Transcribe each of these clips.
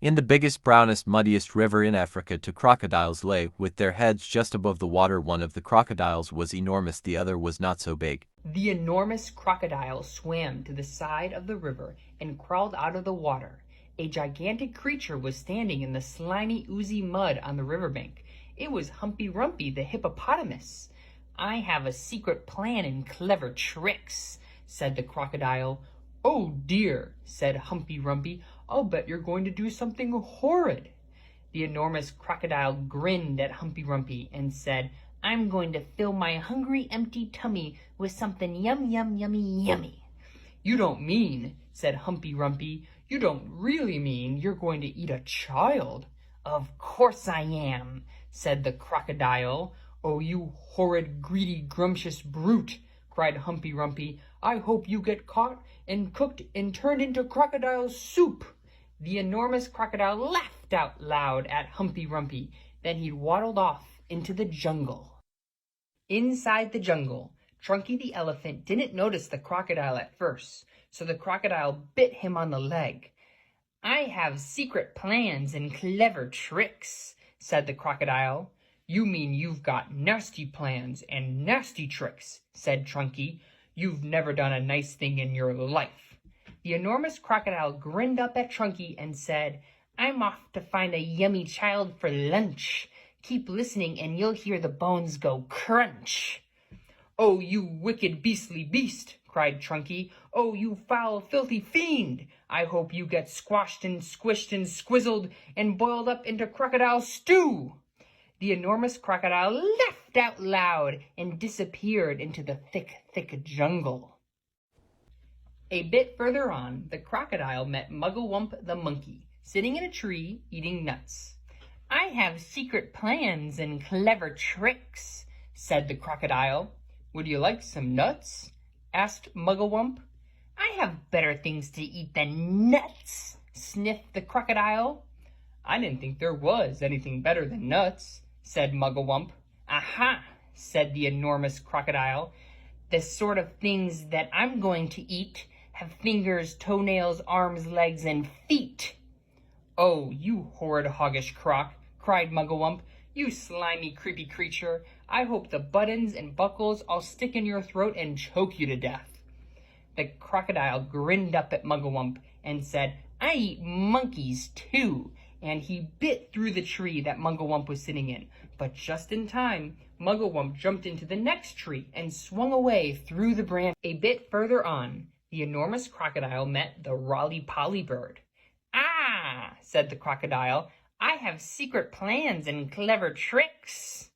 In the biggest, brownest, muddiest river in Africa, two crocodiles lay, with their heads just above the water. One of the crocodiles was enormous, the other was not so big. The enormous crocodile swam to the side of the river and crawled out of the water. A gigantic creature was standing in the slimy, oozy mud on the riverbank. It was Humpy Rumpy the hippopotamus. "I have a secret plan and clever tricks," said the crocodile. "Oh dear," said Humpy Rumpy, "I'll bet you're going to do something horrid." The enormous crocodile grinned at Humpy Rumpy and said, "I'm going to fill my hungry, empty tummy with something yum, yum, yummy, yummy." "You don't mean," said Humpy Rumpy, "you don't really mean you're going to eat a child?" "Of course I am," said the crocodile. "Oh, you horrid, greedy, grumptious brute," cried Humpy Rumpy. "I hope you get caught and cooked and turned into crocodile soup." The enormous crocodile laughed out loud at Humpy Rumpy. Then he waddled off into the jungle. Inside the jungle, Trunky the elephant didn't notice the crocodile at first, so the crocodile bit him on the leg. "I have secret plans and clever tricks," said the crocodile. "You mean you've got nasty plans and nasty tricks," said Trunky. "You've never done a nice thing in your life." The enormous crocodile grinned up at Trunky and said, "I'm off to find a yummy child for lunch. Keep listening and you'll hear the bones go crunch." "Oh, you wicked beastly beast," cried Trunky. "Oh, you foul, filthy fiend. I hope you get squashed and squished and squizzled and boiled up into crocodile stew." The enormous crocodile laughed out loud and disappeared into the thick, thick jungle. A bit further on, the crocodile met Mugglewump the monkey, sitting in a tree eating nuts. "I have secret plans and clever tricks," said the crocodile. "Would you like some nuts?" asked Mugglewump. "I have better things to eat than nuts," sniffed the crocodile. "I didn't think there was anything better than nuts," said Mugglewump. "Aha," said the enormous crocodile. "The sort of things that I'm going to eat have fingers, toenails, arms, legs, and feet." "Oh, you horrid hoggish croc," cried Mugglewump. "You slimy, creepy creature. I hope the buttons and buckles all stick in your throat and choke you to death." The crocodile grinned up at Mugglewump and said, "I eat monkeys too," and he bit through the tree that Mugglewump was sitting in. But just in time, Mugglewump jumped into the next tree and swung away through the branch. A bit further on, the enormous crocodile met the Rolly-Polly bird. "Ah," said the crocodile, "I have secret plans and clever tricks."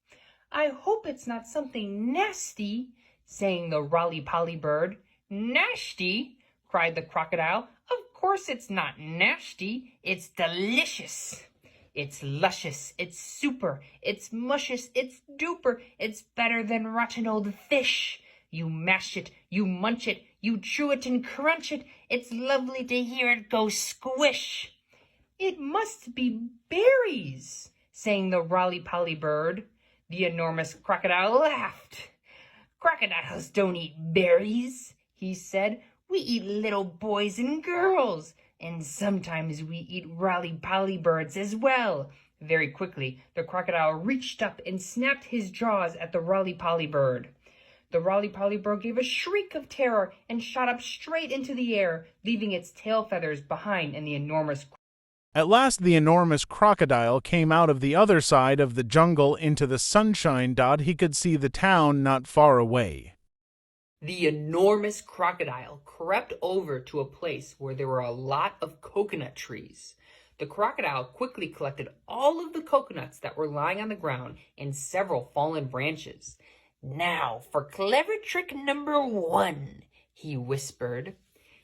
"I hope it's not something nasty," sang the Rolly-Polly bird. "Nasty?" cried the crocodile. "Of course it's not nasty. It's delicious. It's luscious, it's super, it's muscious, it's duper, it's better than rotten old fish. You mash it, you munch it, you chew it and crunch it. It's lovely to hear it go squish." "It must be berries," sang the Rolly-Polly bird. The enormous crocodile laughed. "Crocodiles don't eat berries," he said. "We eat little boys and girls. And sometimes we eat Rolly-Polly birds as well." Very quickly, the crocodile reached up and snapped his jaws at the Rolly-Polly bird. The Rolly-Polly bird gave a shriek of terror and shot up straight into the air, leaving its tail feathers behind in the enormous. At last the enormous crocodile came out of the other side of the jungle into the sunshine. He could see the town not far away. The enormous crocodile crept over to a place where there were a lot of coconut trees. The crocodile quickly collected all of the coconuts that were lying on the ground and several fallen branches. "Now for clever trick number 1, he whispered.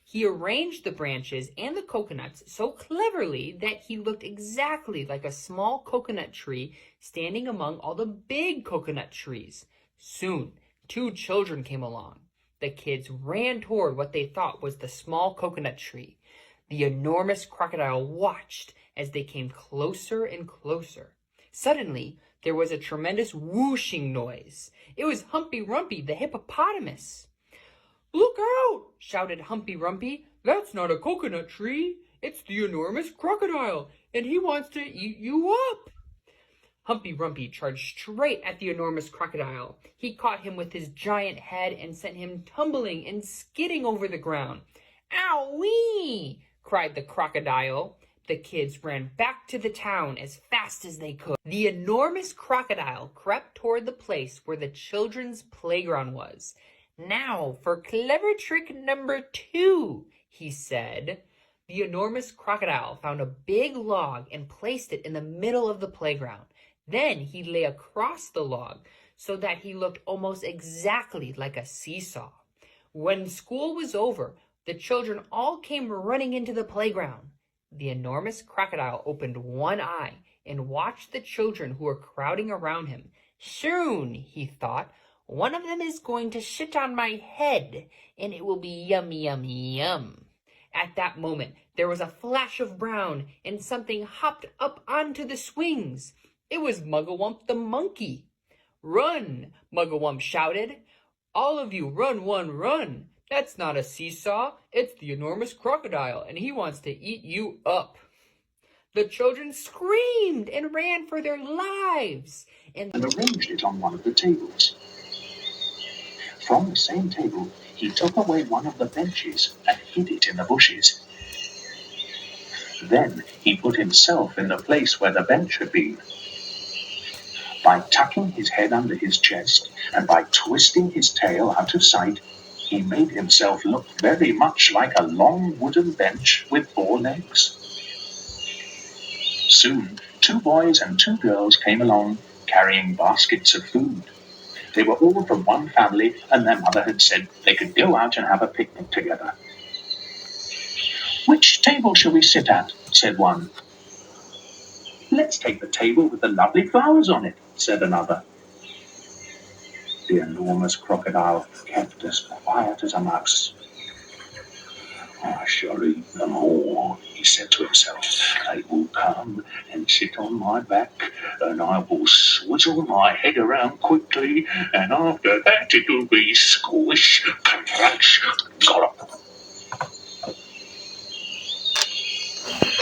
He arranged the branches and the coconuts so cleverly that he looked exactly like a small coconut tree standing among all the big coconut trees. Soon, 2 children came along. The kids ran toward what they thought was the small coconut tree. The enormous crocodile watched as they came closer and closer. Suddenly, there was a tremendous whooshing noise. It was Humpy Rumpy the hippopotamus. "Look out!" shouted Humpy Rumpy. "That's not a coconut tree. It's the enormous crocodile, and he wants to eat you up. Humpy Rumpy charged straight at the enormous crocodile. He caught him with his giant head and sent him tumbling and skidding over the ground. "Ow-wee!" cried the crocodile. The kids ran back to the town as fast as they could. The enormous crocodile crept toward the place where the children's playground was. "Now for clever trick number 2, he said. The enormous crocodile found a big log and placed it in the middle of the playground. Then he lay across the log so that he looked almost exactly like a seesaw. When school was over, the children all came running into the playground. The enormous crocodile opened one eye and watched the children who were crowding around him. "Soon," he thought, "one of them is going to sit on my head, and it will be yum, yum, yum." At that moment, there was a flash of brown, and something hopped up onto the swings. It was Mugglewump the monkey. "Run!" Mugglewump shouted. "All of you run, run! That's not a seesaw. It's the enormous crocodile, and he wants to eat you up." The children screamed and ran for their lives and arranged it on one of the tables. From the same table, he took away one of the benches and hid it in the bushes. Then he put himself in the place where the bench had been. By tucking his head under his chest and by twisting his tail out of sight, he made himself look very much like a long wooden bench with 4 legs. Soon, 2 boys and 2 girls came along, carrying baskets of food. They were all from one family, and their mother had said they could go out and have a picnic together. "Which table shall we sit at?" said one. "Let's take the table with the lovely flowers on it," said another. The enormous crocodile kept as quiet as a mouse. "I shall eat them all," he said to himself. "They will come and sit on my back, and I will swizzle my head around quickly, and after that it will be squish, crunch, gollop."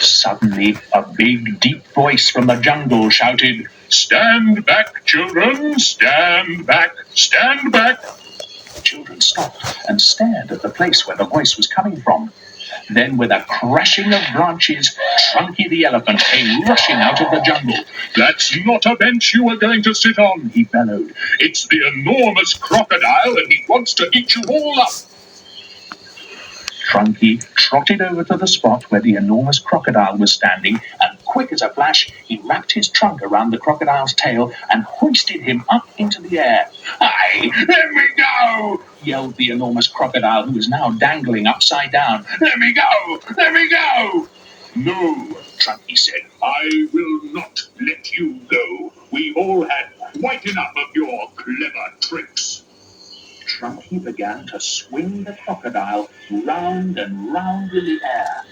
Suddenly, a big, deep voice from the jungle shouted, "Stand back, children! Stand back! Stand back!" The children stopped and stared at the place where the voice was coming from. Then, with a crashing of branches, Trunky the elephant came rushing out of the jungle. "That's not a bench you are going to sit on," he bellowed. "It's the enormous crocodile, and he wants to eat you all up." Trunky trotted over to the spot where the enormous crocodile was standing, and quick as a flash, he wrapped his trunk around the crocodile's tail and hoisted him up into the air. "Hey, let me go!" yelled the enormous crocodile, who was now dangling upside down. "Let me go! Let me go!" "No," Trunky said, "I will not let you go. We've all had quite enough of your clever tricks." Trunky began to swing the crocodile round and round in the air.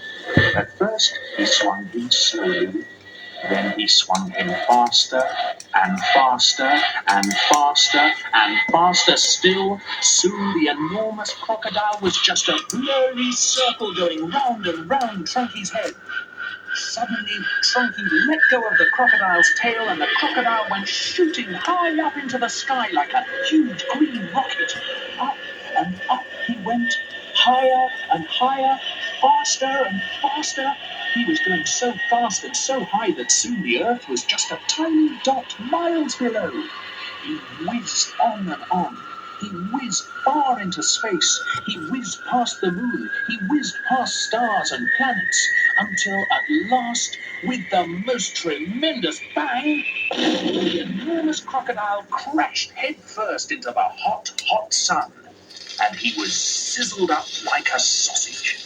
At first he swung him slowly, then he swung him faster and faster and faster and faster still. Soon the enormous crocodile was just a blurry circle going round and round Trunky's head. Suddenly, Trunky let go of the crocodile's tail, and the crocodile went shooting high up into the sky like a huge green rocket. Up and up he went, higher and higher, faster and faster. He was going so fast and so high that soon the earth was just a tiny dot miles below. He whizzed on and on. He whizzed far into space. He whizzed past the moon. He whizzed past stars and planets, until at last, with the most tremendous bang, the enormous crocodile crashed headfirst into the hot, hot sun, and he was sizzled up like a sausage.